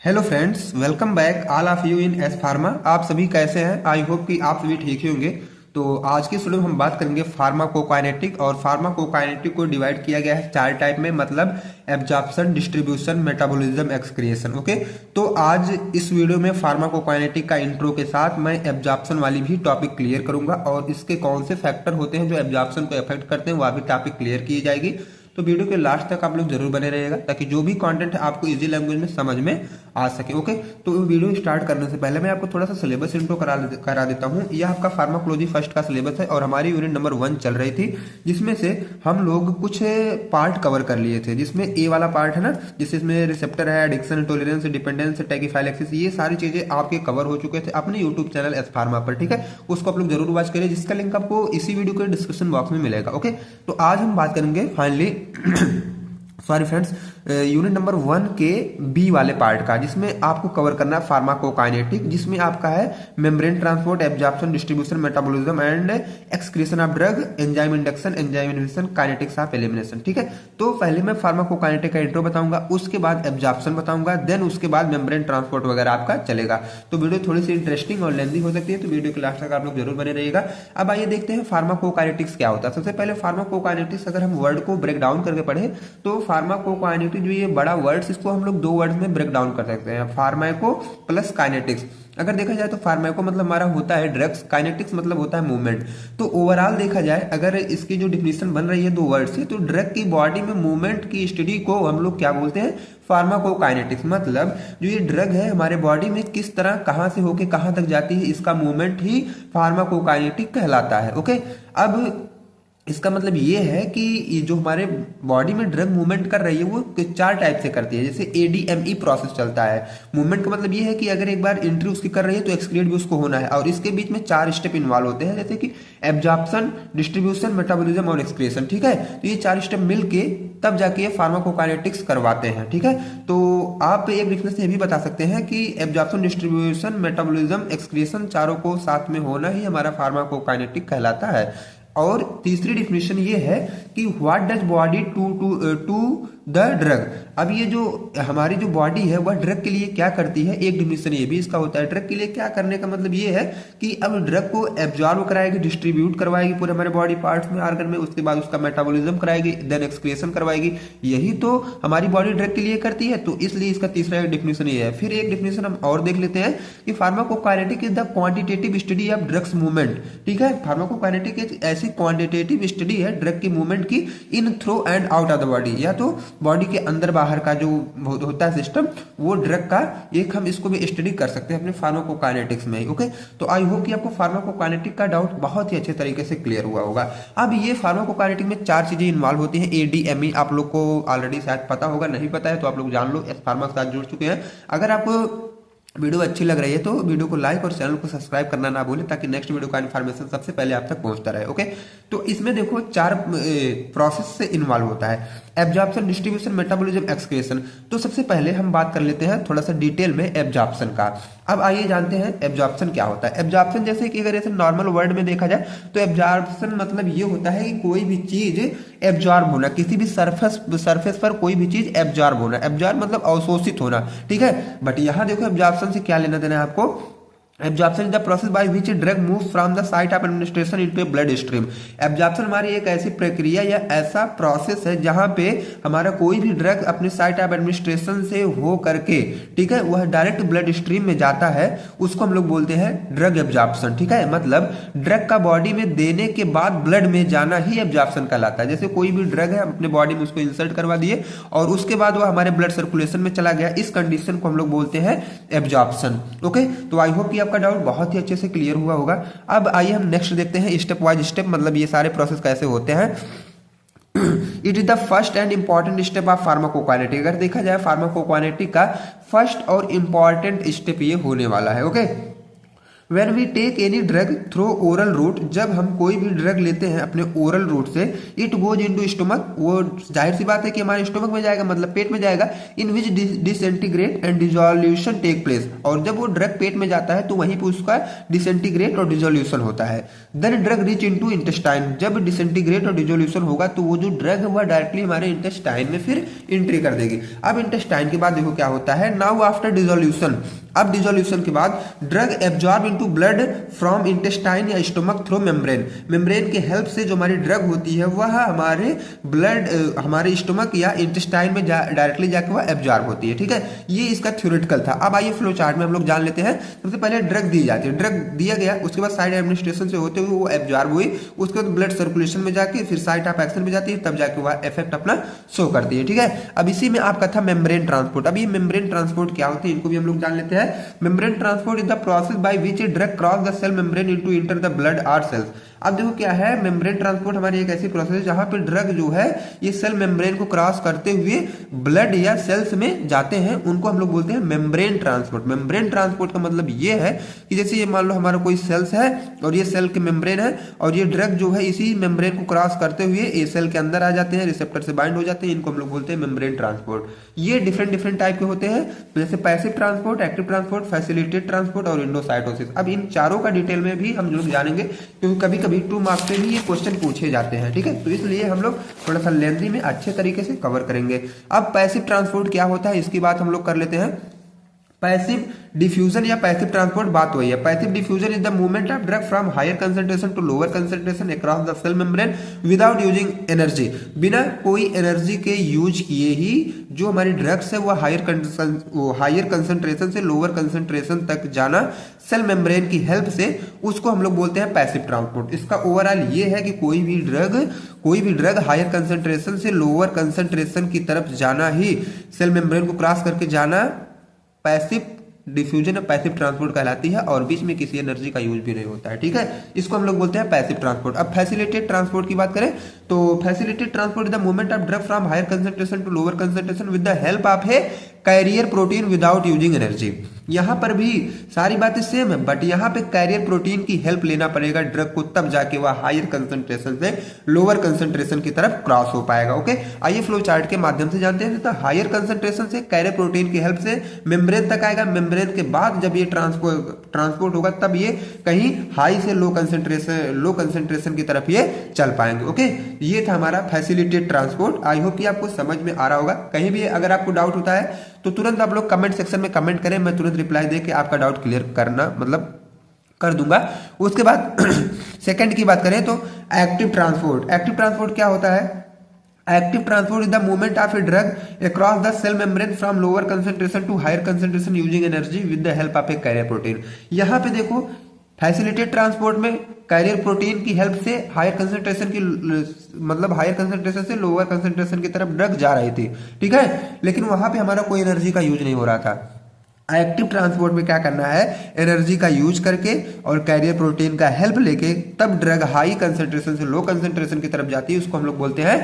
Hello friends, welcome back all of you in S pharma. आप सभी कैसे हैं? आई होप कि आप सभी ठीक ही होंगे। तो आज की इस वीडियो में हम बात करेंगे फार्माकोकाइनेटिक। और फार्माकोकाइनेटिक को डिवाइड किया गया है 4 टाइप में, मतलब absorption, distribution, metabolism, excretion. Okay, तो आज इस वीडियो में फार्माकोकाइनेटिक का इंट्रो के साथ मैं एब्जॉर्प्शन वाली भी टॉपिक क्लियर करूंगा और इसके कौन से फैक्टर होते हैं जो एब्जॉर्प्शन को अफेक्ट करते हैं, वह भी टॉपिक क्लियर की जाएगी। तो वीडियो के लास्ट तक आप लोग जरूर बने रहिएगा ताकि जो भी कंटेंट है आपको इजी लैंग्वेज में समझ में आ सके। ओके, तो वीडियो स्टार्ट करने से पहले मैं आपको थोड़ा सा सिलेबस इंट्रो करा देता हूँ। यह आपका फार्माकोलॉजी फर्स्ट का सिलेबस है और हमारी यूनिट नंबर 1 चल रही थी, जिसमें से हम लोग कुछ पार्ट कवर कर लिए थे। जिसमें ए वाला पार्ट है ना, जिसमें रिसेप्टर है, एडिक्शन, टॉलरेंस, डिपेंडेंस, टैकीफाइलेक्सिस, ये सारी चीजें आपके कवर हो चुके थे अपने यूट्यूब चैनल एस फार्मा पर। ठीक है, उसको आप लोग जरूर वॉच करिए, जिसका लिंक आपको इसी वीडियो के डिस्क्रिप्शन बॉक्स में मिलेगा। ओके, तो आज हम बात करेंगे finally sorry friends, unit number 1 के बी वाले पार्ट का, जिसमें आपको कवर करना है फार्माकोकाइनेटिक, जिसमें आपका है membrane transport, absorption, distribution, metabolism and excretion of drug, enzyme induction, enzyme inhibition, kinetics of elimination. ठीक है, तो पहले मैं फार्माकोकाइनेटिक का इंट्रो बताऊंगा, उसके बाद एब्जॉर्प्शन बताऊंगा, देन उसके बाद मेम्ब्रेन ट्रांसपोर्ट वगैरह आपका चलेगा। तो वीडियो थोड़ी सी इंटरेस्टिंग और लेंथी हो सकती है, तो वीडियो के लास्ट तक आप लोग जरूर बने रहिएगा। अब आइए देखते हैं फार्माकोकाइनेटिक्स क्या होता है। सबसे पहले फार्माकोकाइनेटिक्स अगर हम वर्ड को ब्रेक डाउन करके पढ़े तो फार्माकोकाइनेटिक जो ये बड़ा वर्ड्स, इसको हम लोग 2 वर्ड्स में ब्रेक डाउन कर सकते हैं, फार्माको प्लस काइनेटिक्स। अगर देखा जाए तो फार्माको मतलब हमारा होता है ड्रग्स, काइनेटिक्स मतलब होता है मूवमेंट। तो ओवरऑल देखा जाए, अगर इसकी जो डिफिनेशन बन रही है 2 वर्ड से, तो ड्रग की बॉडी में मूवमेंट की स्टडी को हम लोग क्या बोलते हैं? फार्माकोकाइनेटिक्स। मतलब जो ये ड्रग है हमारे बॉडी में किस तरह, कहां से होके कहां तक जाती है, इसका मूवमेंट ही फार्माकोकाइनेटिक कहलाता है। ओके, अब इसका मतलब ये है कि ये जो हमारे बॉडी में ड्रग मूवमेंट कर रही है वो 4 टाइप से करती है। जैसे एडीएमई प्रोसेस चलता है। मूवमेंट का मतलब ये है कि अगर एक बार एंट्री उसकी कर रही है तो एक्सक्रीट भी उसको होना है, और इसके बीच में 4 स्टेप इन्वॉल्व होते हैं, जैसे कि एब्जॉर्प्शन, डिस्ट्रीब्यूशन, मेटाबॉलिज्म और एक्सक्रीशन। ठीक है, तो ये 4 स्टेप मिलके तब जाके ये फार्माकोकाइनेटिक्स करवाते हैं। ठीक है, तो आप एक डिफरेंस से ये भी बता सकते हैं कि एब्जॉर्प्शन, डिस्ट्रीब्यूशन, मेटाबॉलिज्म, एक्सक्रीशन चारों को साथ में होना ही हमारा फार्माकोकाइनेटिक कहलाता है। और तीसरी डिफिनेशन ये है कि what does body to the drug. अब ये जो हमारी जो बॉडी है वह ड्रग के लिए क्या करती है, एक डिफिनेशन ये भी इसका होता है। ड्रग के लिए क्या करने का मतलब ये है कि अब ड्रग को एब्जॉर्ब कराएगी, डिस्ट्रीब्यूट करवाएगी पूरे हमारे बॉडी पार्ट्स में, ऑर्गन में, उसके बाद उसका मेटाबॉलिज्म कराएगी, देन एक्सक्रीशन करवाएगी। यही तो हमारी बॉडी ड्रग के लिए करती है, तो इसलिए इसका तीसरा डिफिनेशन ये है। फिर एक डिफिनेशन हम और देख लेते हैं कि pharmacokinetic is the quantitative study of drugs movement. ठीक है, फार्माकोकाइनेटिक एक ऐसी क्वांटिटेटिव स्टडी है ड्रग की मूवमेंट की in, through and out of the body, या तो बॉडी के अंदर बाहर का जो होता है सिस्टम, वो ड्रग का एक हम इसको भी स्टडी कर सकते हैं अपने फार्माकोकाइनेटिक्स में ही। ओके, तो आई होप कि आपको फार्माकोकाइनेटिक का डाउट बहुत ही अच्छे तरीके से क्लियर हुआ होगा। अब ये फार्माकोकाइनेटिक में 4 चीजें इन्वॉल्व होती हैं। एडीएमई आप लोग को ऑलरेडी शायद पता होगा, नहीं पता है तो आप लोग जान लो, एस फार्मा के साथ जुड़ चुके हैं। अगर आपको वीडियो अच्छी लग रही है तो वीडियो को लाइक और चैनल को सब्सक्राइब करना ना भूलें, ताकि नेक्स्ट वीडियो का इन्फॉर्मेशन सबसे पहले आप तक पहुंचता रहे। ओके, तो इसमें देखो 4 प्रोसेस से इन्वॉल्व होता है, एब्जॉर्प्शन, डिस्ट्रीब्यूशन, मेटाबॉलिज्म, एक्सक्रीशन। तो सबसे पहले हम बात कर लेते हैं थोड़ा सा डिटेल में एब्जॉर्प्शन का। अब आइए जानते हैं एब्जॉर्प्शन क्या होता है। एब्जॉर्प्शन जैसे कि अगर ऐसे नॉर्मल वर्ड में देखा जाए तो एब्जॉर्प्शन मतलब ये होता है कि कोई भी चीज एब्जॉर्ब होना, किसी भी सरफेस पर कोई भी चीज एब्जॉर्ब होना। एब्जॉर्ब मतलब अवशोषित होना। ठीक है, बट यहां देखो एब्जॉर्प्शन से क्या लेना देना है आपको। Absorption is the process by which drug moves from the site of administration into A blood stream. Absorption हमारी एक ऐसी प्रक्रिया या ऐसा प्रोसेस है जहां पे हमारा कोई भी ड्रग अपने साइट ऑफ एडमिनिस्ट्रेशन से हो करके, ठीक है, वह डायरेक्ट ब्लड स्ट्रीम में जाता है, उसको हम लोग बोलते हैं ड्रग एब्जॉर्प्शन। ठीक है, मतलब ड्रग का बॉडी में देने के बाद ब्लड में जाना ही एब्जॉर्प्शन कहलाता है। जैसे कोई भी ड्रग है अपने बॉडी में उसको इंसर्ट करवा दिए और उसके बाद वह हमारे ब्लड सर्कुलेशन में चला गया, इस कंडीशन को हम लोग बोलते हैं एब्जॉर्प्शन। ओके, तो आई होप कि आपका डाउट बहुत ही अच्छे से क्लियर हुआ होगा। अब आइए हम नेक्स्ट देखते हैं स्टेप वाइज स्टेप, मतलब ये सारे प्रोसेस कैसे होते हैं। It is the first and important step of pharmacokinetic. अगर देखा जाए फार्माकोकाइनेटिक का फर्स्ट और इंपॉर्टेंट स्टेप ये होने वाला है। Okay, When we take any drug through oral route, जब हम कोई भी ड्रग लेते हैं अपने ओरल रूट से, इट गोज इनटू स्टमक, वो जाहिर सी बात है कि हमारे स्टमक में जाएगा, मतलब पेट में जाएगा, in which disintegrate and dissolution take place, और जब वो ड्रग पेट में जाता है तो वहीं पे उसका डिसइंटीग्रेट और डिसोल्यूशन होता है। Then drug reach into intestine, जब डिसइंटीग्रेट और डिसोल्यूशन होगा तो वो जो ड्रग है वह डायरेक्टली हमारे इंटेस्टाइन में फिर एंट्री कर देगी। अब इंटेस्टाइन के बाद देखो क्या होता है, नाउ आफ्टर डिसोल्यूशन, अब डिसोल्यूशन के बाद drug absorb into blood from intestine या स्टमक थ्रू मेम्ब्रेन, मेम्ब्रेन के हेल्प से जो हमारी ड्रग होती है वह हमारे ब्लड हमारे स्टमक या इंटेस्टाइन में डायरेक्टली जाकर वह एब्जॉर्ब होती है। ठीक है, ये इसका थ्योरेटिकल था। अब आइए फ्लो चार्ट में हम लोग जान लेते हैं। सबसे पहले ड्रग दी जाती है, ड्रग दिया गया, उसके बाद साइड एडमिनिस्ट्रेशन से होते हुए वो एब्जॉर्ब हुई, उसके बाद ब्लड सर्कुलेशन में जाके फिर साइट ऑफ एक्शन में जाती है, तब जाके वह इफेक्ट अपना शो करती है। ठीक है, अब इसी में आपका था मेम्ब्रेन ट्रांसपोर्ट। अब ये मेम्ब्रेन ट्रांसपोर्ट क्या होती है, इनको भी हम लोग जान लेते हैं। Membrane transport is the process by which a drug cross the cell membrane into enter the blood और सेल्स। अब देखो क्या है, मेम्ब्रेन ट्रांसपोर्ट हमारी एक ऐसी प्रोसेस है जहां पे ड्रग जो है ये सेल मेम्ब्रेन को क्रॉस करते हुए ब्लड या सेल्स में जाते हैं, उनको हम लोग बोलते हैं मेम्ब्रेन ट्रांसपोर्ट। मेम्ब्रेन ट्रांसपोर्ट का मतलब ये है कि जैसे ये मान लो हमारा कोई सेल्स है और ये सेल के मेम्ब्रेन है, और ये ड्रग जो है इसी मेम्ब्रेन को क्रॉस करते हुए ये सेल के अंदर आ जाते हैं, रिसेप्टर से बाइंड हो जाते हैं, इनको हम लोग बोलते हैं मेम्ब्रेन ट्रांसपोर्ट। ये डिफरेंट डिफरेंट टाइप के होते हैं, जैसे passive transport, active transport, facilitated transport और इंडोसाइटोसिस। अब इन चारों का डिटेल में भी हम लोग जानेंगे, क्योंकि कभी कभी 2 मार्क्स से भी ये क्वेश्चन पूछे जाते हैं। ठीक है, तो इसलिए हम लोग थोड़ा सा लेंथी में अच्छे तरीके से कवर करेंगे। अब पैसिव ट्रांसपोर्ट क्या होता है इसकी बात हम लोग कर लेते हैं। पैसिव डिफ्यूजन या पैसिव ट्रांसपोर्ट बात वही है। Passive diffusion is the movement of drug from higher concentration to lower concentration across the cell membrane without using energy, बिना कोई एनर्जी के यूज किए ही जो हमारी ड्रग्स है वो हायर कंसंट्रेशन से लोअर कंसंट्रेशन तक जाना सेल मेम्ब्रेन की हेल्प से, उसको हम लोग बोलते हैं पैसिव ट्रांसपोर्ट। इसका ओवरऑल ये है कि कोई भी ड्रग हायर कंसंट्रेशन से लोअर कंसंट्रेशन की तरफ जाना ही, सेल मेम्ब्रेन को क्रॉस करके जाना पैसिव डिफ्यूजन पैसिव ट्रांसपोर्ट कहलाती है, और बीच में किसी एनर्जी का यूज भी नहीं होता है। ठीक है, इसको हम लोग बोलते हैं पैसिव ट्रांसपोर्ट। अब फैसिलिटेटेड ट्रांसपोर्ट की बात करें तो facilitated transport is the movement of drug from higher concentration to lower concentration with the help of a carrier protein without using energy. यहां पर भी सारी बातें सेम है, बट यहां पे कैरियर प्रोटीन की हेल्प लेना पड़ेगा ड्रग को, तब जाके वह हायर कंसंट्रेशन से लोअर कंसंट्रेशन की तरफ क्रॉस हो पाएगा। ओके, आइए फ्लो चार्ट के माध्यम से जानते हैं। तो हायर कंसंट्रेशन से कैरियर प्रोटीन की हेल्प से मेम्ब्रेन तक आएगा, मेम्ब्रेन के बाद जब ये ट्रांसपोर्ट होगा तब ये कहीं हाई से लो कंसंट्रेशन की तरफ ये चल पाएंगे। ओके, ये था हमारा फैसिलिटेटेड ट्रांसपोर्ट। आई होप कि आपको समझ में आ रहा होगा। कहीं भी अगर आपको डाउट होता है तो तुरंत आप लोग कमेंट सेक्शन में कमेंट करें, मैं तुरंत रिप्लाई देके आपका डाउट क्लियर कर दूंगा। उसके बाद सेकंड की बात करें तो एक्टिव ट्रांसपोर्ट। एक्टिव ट्रांसपोर्ट क्या होता है? Active transport is the movement of a drug across the cell membrane from lower concentration to higher concentration using energy with the help of a carrier protein. यहां पे देखो facilitated transport में carrier protein की help से higher concentration से lower concentration की तरफ drug जा रही थी। ठीक है, लेकिन वहां पे हमारा कोई एनर्जी का यूज नहीं हो रहा था। एक्टिव ट्रांसपोर्ट में क्या करना है, एनर्जी का यूज करके और कैरियर प्रोटीन का हेल्प लेके तब ड्रग हाई कंसंट्रेशन से लो कंसंट्रेशन की तरफ जाती है, उसको हम लोग बोलते हैं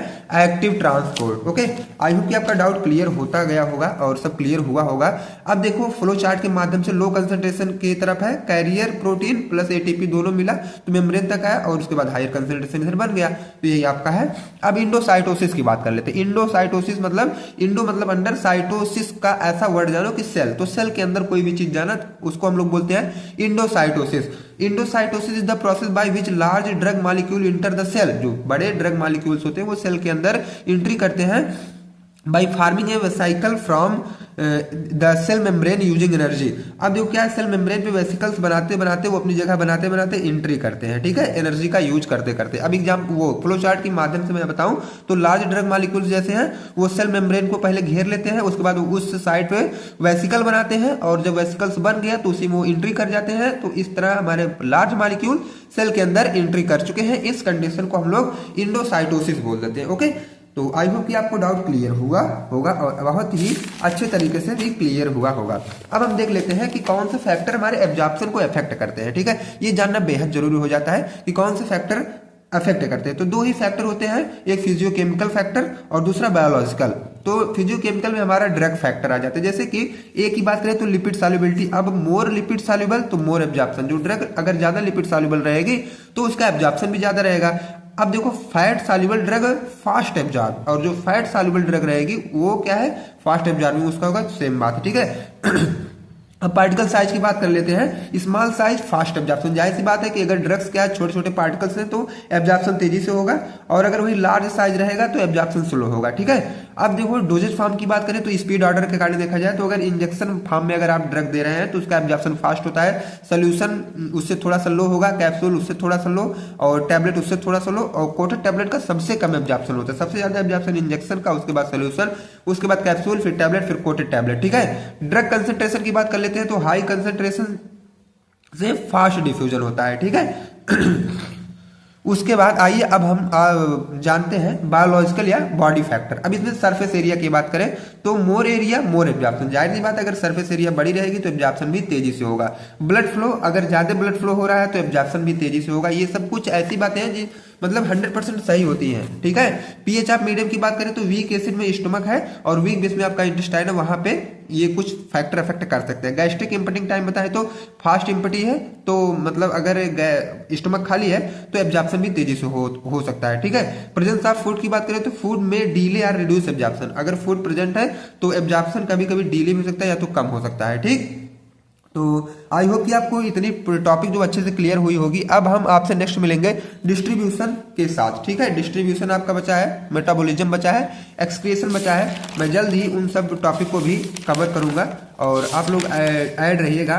active transport. Okay, I hope कि आपका डाउट क्लियर होता गया होगा और सब क्लियर हुआ होगा। अब देखो फ्लो चार्ट के माध्यम से लो कंसंट्रेशन की तरफ है, कैरियर प्रोटीन प्लस एटीपी दोनों मिला तो मेम्ब्रेन तक आया और उसके बाद हायर कंसंट्रेशन इधर बन गया, तो यही आपका है। अब इंडोसाइटोसिस की बात कर लेते हैं। इंडोसाइटोसिस मतलब इंडो मतलब अंडर, साइटोसिस का ऐसा वर्ड जानो कि सेल, तो सेल के अंदर कोई भी चीज जाना उसको हम लोग बोलते हैं endocytosis. Endocytosis is the process by which large drug molecule enter the cell. जो बड़े ड्रग मॉलिक्यूल्स होते हैं वो सेल के अंदर एंट्री करते हैं by forming a vesicle from the cell membrane using energy. अब देखो क्या है, सेल मेम्ब्रेन पे वेसिकल्स बनाते बनाते वो अपनी जगह बनाते बनाते एंट्री करते हैं। ठीक है, एनर्जी का यूज करते करते। अब एग्जाम वो फ्लो चार्ट के माध्यम से मैं बताऊं तो लार्ज ड्रग मॉलिक्यूल्स जैसे हैं वो सेल मेम्ब्रेन को पहले घेर लेते हैं, उसके बाद उस साइड पे वेसिकल बनाते हैं और जब वेसिकल्स बन गया तो उसी में वो एंट्री कर जाते हैं। तो इस तरह हमारे लार्ज मॉलिक्यूल सेल के अंदर एंट्री कर चुके हैं। इस कंडीशन को हम लोग इंडोसाइटोसिस बोल देते हैं। ओके, तो आई होप कि आपको डाउट क्लियर हुआ होगा और बहुत ही अच्छे तरीके से भी क्लियर हुआ होगा। अब हम देख लेते हैं कि कौन से फैक्टर हमारे एब्जॉर्प्शन को अफेक्ट करते हैं। ठीक है, ये जानना बेहद जरूरी हो जाता है कि कौन से फैक्टर अफेक्ट करते हैं। तो 2 ही फैक्टर होते हैं, एक फिजियोकेमिकल फैक्टर और दूसरा बायोलॉजिकल। तो फिजियोकेमिकल में हमारा ड्रग फैक्टर आ जाता है। जैसे कि ए की बात करें तो लिपिड सॉल्युबिलिटी, अब मोर लिपिड सॉल्युबल तो मोर एब्जॉर्प्शन, जो ड्रग अगर ज्यादा लिपिड सॉल्युबल रहेगी तो उसका एब्जॉर्प्शन भी ज्यादा रहेगा। अब देखो fat soluble drug fast absorb, और जो फैट सॉल्युबल ड्रग रहेगी वो क्या है, फास्ट एब्जॉर्बिंग उसका होगा, सेम बात है, ठीक है। अब पार्टिकल साइज की बात कर लेते हैं। स्मॉल साइज फास्ट एब्जॉर्प्शन, जाहिर सी बात है कि अगर ड्रग्स क्या छोटे छोटे पार्टिकल्स हैं तो एब्जॉर्प्शन तेजी से होगा, और अगर वही लार्ज साइज रहेगा तो एब्जॉर्प्शन स्लो होगा, ठीक है। अब देखो डोजेज फॉर्म की बात करें तो स्पीड ऑर्डर के कारण देखा जाए तो अगर इंजेक्शन फॉर्म में अगर आप ड्रग दे रहे हैं तो उसका एब्जॉर्प्शन फास्ट होता है, सोल्यूशन उससे थोड़ा सा लो होगा, कैप्सूल उससे थोड़ा सा लो, और टैबलेट उससे थोड़ा सा लो, और कोटेड टैबलेट का सबसे कम एब्जॉर्प्शन होता है। सबसे ज्यादा एब्जॉर्प्शन इंजेक्शन का, उसके बाद सोल्यूशन, उसके बाद कैप्सूल, फिर टैबलेट, फिर कोटेड टैबलेट, ठीक है। ड्रग कंसंट्रेशन की बात कर लेते हैं तो हाई कंसंट्रेशन से फास्ट डिफ्यूजन होता है, ठीक है। उसके बाद आइए अब हम जानते हैं बायोलॉजिकल या बॉडी फैक्टर। अब इसमें सरफेस एरिया की बात करें तो मोर एरिया मोर एब्जॉर्प्शन, जाहिर सी बात है अगर सरफेस एरिया बड़ी रहेगी तो एब्जॉर्प्शन भी तेजी से होगा। ब्लड फ्लो, अगर ज्यादा ब्लड फ्लो हो रहा है तो एब्जॉर्प्शन भी तेजी से होगा। ये सब कुछ ऐसी बातें हैं जी मतलब 100% सही होती हैं, ठीक है। पीएच ऑफ मीडियम की बात करें तो वीक एसिड में स्टमक है और वीक बेस में आपका इंटेस्टाइन है, वहां पे ये कुछ फैक्टर अफेक्ट कर सकते हैं। गैस्ट्रिक इंपटिंग टाइम बताए तो फास्ट इंपटी है, तो मतलब अगर स्टमक खाली है तो एब्जॉर्प्शन भी तेजी से हो सकता है, ठीक है। प्रेजेंस ऑफ फूड की बात करें तो फूड में डिले या रिड्यूस एब्जॉर्प्शन, अगर फूड प्रेजेंट है तो एब्जॉर्प्शन कभी कभी डिले भी हो सकता है या तो कम हो सकता है, ठीक। तो आई होप कि आपको इतनी टॉपिक जो अच्छे से क्लियर हुई होगी। अब हम आपसे नेक्स्ट मिलेंगे डिस्ट्रीब्यूशन के साथ, ठीक है। डिस्ट्रीब्यूशन आपका बचा है, मेटाबॉलिज्म बचा है, एक्सक्रीशन बचा है। मैं जल्द ही उन सब टॉपिक को भी कवर करूंगा और आप लोग ऐड रहिएगा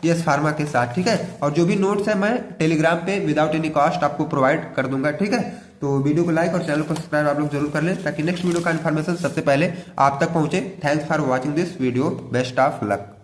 यस फार्मा के साथ, ठीक है। और जो भी नोट्स है मैं टेलीग्राम पे विदाउट एनी कॉस्ट आपको प्रोवाइड कर दूंगा, ठीक है। तो वीडियो को लाइक और चैनल को सब्सक्राइब आप लोग जरूर कर लें ताकि नेक्स्ट वीडियो का इन्फॉर्मेशन सबसे पहले आप तक पहुंचे। Thanks for watching this video, best of luck.